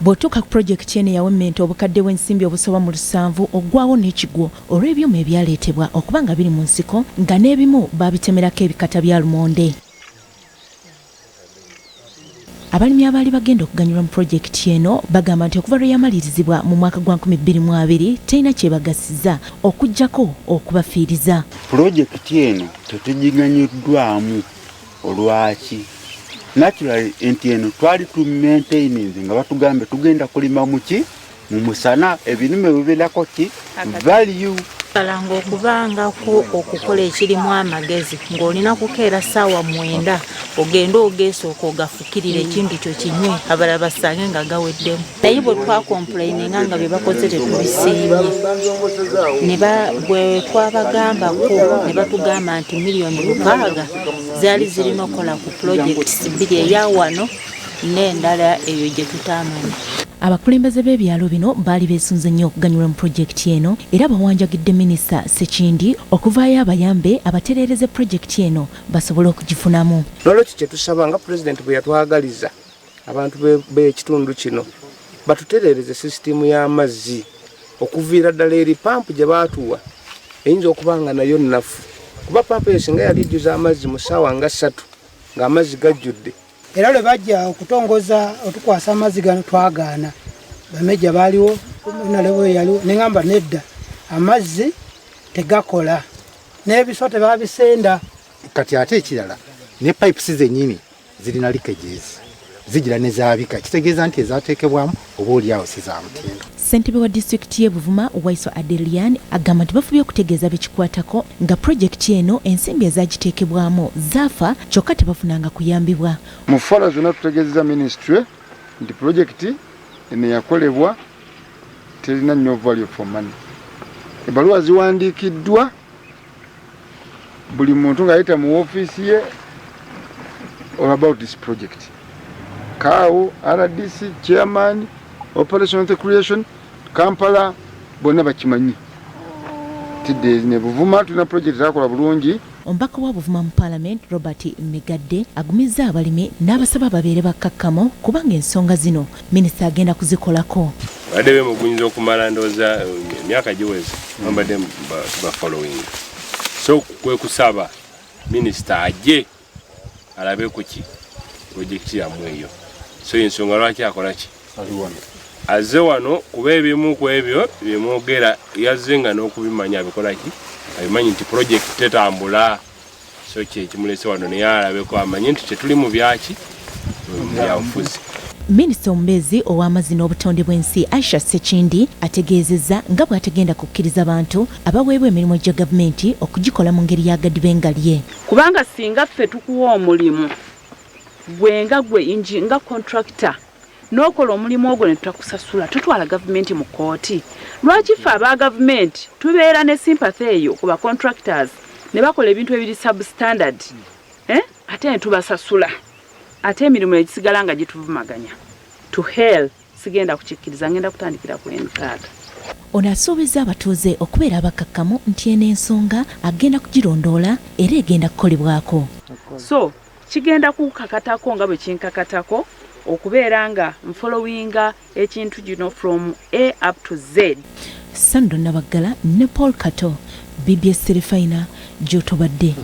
Bw'otuuka ku pulojekiti eno yawemmenta obukadde bw'ensimbi obusoba mu 7 oggwawo n'ekigwo olw'ebyuma ebyaleetebwa okuba nga biri mu nsiko nga n'ebimu baabitemerako ebikata bya lumonde. Abalimi abaali bagenda okuganyulwa mu pulojekiti eno bagamba nti okuva lwe yamalirizibwa mu mwaka gwa 2020 terina kyebagasizza okuggyako okubafiiriza. Pulojekiti eno tetugiganyiddwamu olwaki naturally enti eno twali tu maintaining nga batugambe tugenda kulima muki mu musana ebirime bibeerako ki value balanga okubanga ko okukola ekirimu amagezi ng'olina kukeera ssaawa 9 ogenda ogeesooka ogafukirira ekintu kyo kinywe abalala basange nga gaweddemu. Naye bwe twakomplaininga nga bye bakoze tetubisiimye bwe twabagambako ne batugamba nti miliyoni 6 zaali zirina okukola ku pulojekiti 2 eya wano n'endala eyo gye tutamanyi. Abakulembeze b'ebyalo bino baali beesunze nnyo okuganyulwa mu pulojekiti eno era bawanjagidde Minisita Sekindi okuvaayo abayambe abatereereze pulojekiti eno basobole okugifunamu. N'olwekyo kye tusaba nga Pulezidenti bwe yatwagaliza abantu b'ekitundu kino batutereereze sisitimu y'amazzi okuviira ddala eri pampu gye baatuwa eyinza okuba nga nayo nnafu kuba pampu eyo singa yali ejjuza amazzi mu ssaawa nga 3 ng'amazzi gajjudde. Era lwe bajja okutongoza otukwasa amazzi gano twagaana bamejja baaliwo nalewe yaliwo neŋŋamba nedda amazzi tegakola n'ebiso tebabisenda. Kati ate ekirala ne pipes zennyini zirina leakages zigira ne zaabika kitegeeza nti ezaateekebwamu oba oliawo si za mutindo. Ssentebe wa disitulikiti y'e Buvuma Waiso Adelian agamba nti bafubye okutegeeza bekikwatako nga pulojekiti eno ensimbi ezagiteekebwamu zaafa kyokka tebafunanga kuyambibwa. Mu ffala zonna tutegeezeza minisitule nti pulojekiti eno yakolebwa terina nnyo value for money. Ebbaluwa ziwandiikiddwa buli muntu ng'ayita mu woofiisi ye all about this project. KAO, RDC, Chairman, Operational Creation, Kampala, bonna bakimanyi. Tidde ne Buvuma tuna project zakola bulungi. Omubaka wa Buvuma mu Parliament Robert Megadde agumizza abalimi n'abasaba babeere bakkakkamu kubanga ensonga zino minisita agenda kuzikolako. Badde mugunyiza okumala ndooza emyaka giweze bambadde ba following. So kwe kusaba minisita ajje alabe kuki project ya mweyo. So ensonga lwaki akola ki? Azze wano kuba ebimu ku ebyo byemwogera yazzenga n'okubimanya abikola ki? Abimanyi nti project tetambula. So kimulese wano naye alabeko amanye nti tetuli mu byaki byanfuzi. Minisita omubeezi ow'amazzi n'obutonde bw'ensi Aisha Sekindi ategeezezza nga bw'atagenda kukkiriza abantu abaweebwa emirimu gya gavumenti okugikola mu ngeri y'agadibengalye. Kubanga singa ffe tukuwa omulimu gwenga gwe inji nga contractor n'okola omulimu ogwo ne tutakusasula tutwala gavumenti mu kooti. Lwaki ffe aba gavumenti tubeera ne sympathy eyo ku ba contractors ne bakola ebintu ebiri substandard ate ne tubasasula ate emirimu egisigala nga gituvumaganya. To hell sigenda kukikkiriza ngenda kutandikira ku enkaaga. Ono asuubiza abatuuze okubeera abakakkamu nti eno ensonga agenda kugirondoola era egenda kukolebwako. So kigenda kukakatako nga bwe kinkakatako okubeera nga mfollowinga ekintu gino from A up to Z. Sando Nabaggala ne Paul Kato, BBS Terefayina, gy'otobadde.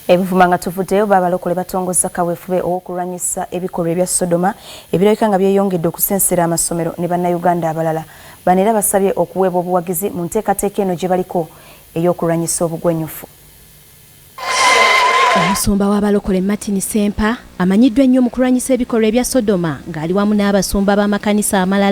Ebuvuma nga tuvuddeyo baabalokole batongoza kaweefube ow'okulwanyisa ebikolwa ebya Sodoma ebirabika nga byeyongedde okusensera amasomero ne bannayuganda abalala. Bano era basabye okuweebwa obuwagizi mu nteekateeka eno gye baliko ey'okulwanyisa obugwenyufu. Omusumba w'abalokole Martin Sempa amanyiddwa ennyo mu kulwanyisa ebikolwa ebya Sodoma ng'ali wamu n'abasumba b'amakanisa amalala.